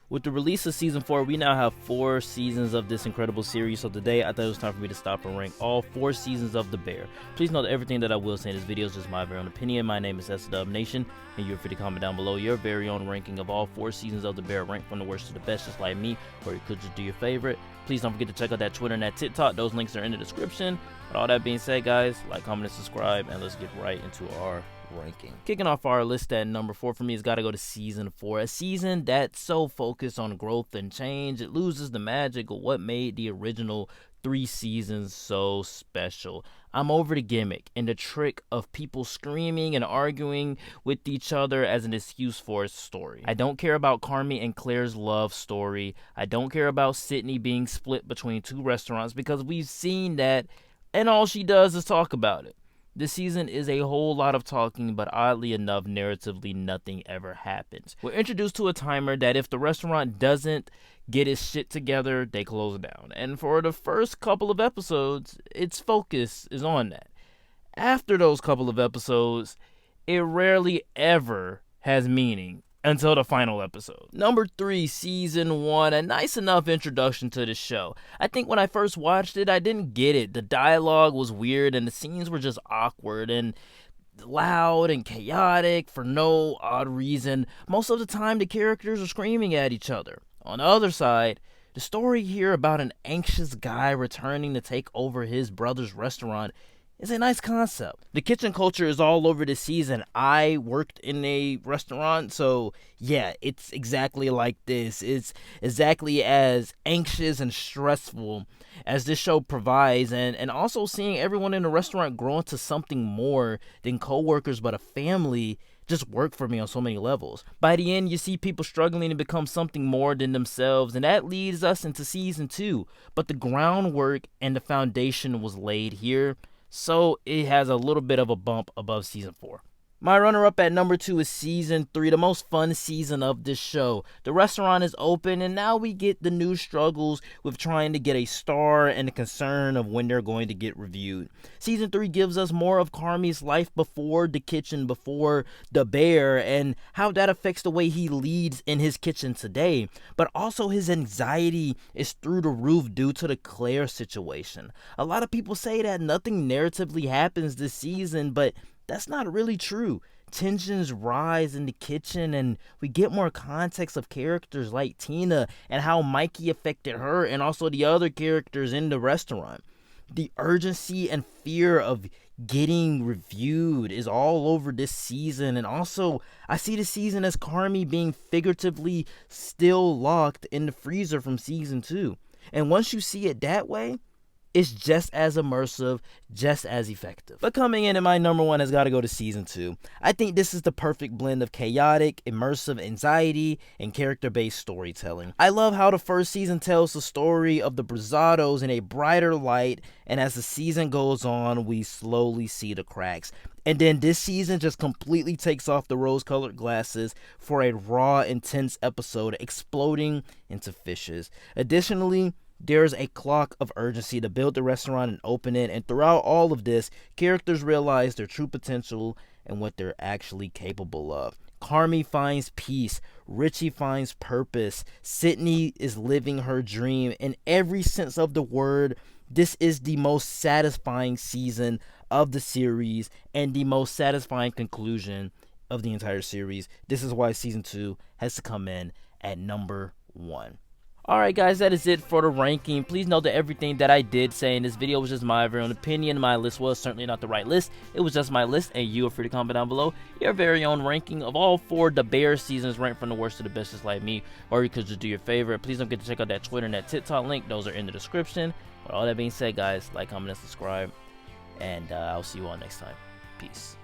With the release of Season 4, we now have 4 seasons of this incredible series, so today I thought it was time for me to stop and rank all 4 seasons of The Bear. Please note that everything that I will say in this video is just my very own opinion. My name is SW Nation, and you're free to comment down below your very own ranking of all 4 seasons of The Bear, ranked from the worst to the best, just like me, or you could just do your favorite. Please don't forget to check out that Twitter and that TikTok. Those links are in the description. With all that being said, guys, like, comment, and subscribe, and let's get right into our ranking. Kicking off our list at number 4 for me has got to go to Season 4, a season that's so focused on growth and change, it loses the magic of what made the original 3 seasons so special. I'm over the gimmick and the trick of people screaming and arguing with each other as an excuse for a story. I don't care about Carmy and Claire's love story. I don't care about Sydney being split between 2 restaurants, because we've seen that and all she does is talk about it. This season is a whole lot of talking, but oddly enough, narratively, nothing ever happens. We're introduced to a timer that if the restaurant doesn't get its shit together, they close down. And for the first couple of episodes, its focus is on that. After those couple of episodes, it rarely ever has meaning until the final episode. Number 3, Season 1, a nice enough introduction to the show. I think when I first watched it, I didn't get it. The dialogue was weird and the scenes were just awkward and loud and chaotic for no odd reason. Most of the time, the characters are screaming at each other. On the other side, the story here about an anxious guy returning to take over his brother's restaurant is a nice concept. The kitchen culture is all over this season. I worked in a restaurant, so yeah, it's exactly like this. It's exactly as anxious and stressful as this show provides, and also seeing everyone in the restaurant grow into something more than co-workers but a family just worked for me on so many levels. By the end, you see people struggling to become something more than themselves, and that leads us into Season 2. But the groundwork and the foundation was laid here, so it has a little bit of a bump above Season 4. My runner-up at number 2 is Season 3, the most fun season of this show. The restaurant is open, and now we get the new struggles with trying to get a star and the concern of when they're going to get reviewed. Season 3 gives us more of Carmy's life before the kitchen, before the bear, and how that affects the way he leads in his kitchen today. But also his anxiety is through the roof due to the Claire situation. A lot of people say that nothing narratively happens this season, but that's not really true. Tensions rise in the kitchen, and we get more context of characters like Tina and how Mikey affected her, and also the other characters in the restaurant. The urgency and fear of getting reviewed is all over this season, and also I see the season as Carmy being figuratively still locked in the freezer from Season 2. And once you see it that way, it's just as immersive, just as effective. But coming in at my number 1 has got to go to Season 2. I think this is the perfect blend of chaotic, immersive anxiety, and character-based storytelling. I love how the first season tells the story of the Brazados in a brighter light, and as the season goes on, we slowly see the cracks. And then this season just completely takes off the rose-colored glasses for a raw, intense episode exploding into fishes. Additionally, there's a clock of urgency to build the restaurant and open it, and throughout all of this, characters realize their true potential and what they're actually capable of. Carmy finds peace, Richie finds purpose, Sydney is living her dream. In every sense of the word, this is the most satisfying season of the series and the most satisfying conclusion of the entire series. This is why Season 2 has to come in at number 1. Alright guys, that is it for the ranking. Please note that everything that I did say in this video was just my very own opinion. My list was certainly not the right list. It was just my list, and you are free to comment down below your very own ranking of all 4 The Bear seasons, ranked from the worst to the best, just like me, or you could just do your favorite. Please don't forget to check out that Twitter and that TikTok link. Those are in the description. With all that being said, guys, like, comment, and subscribe, and I'll see you all next time. Peace.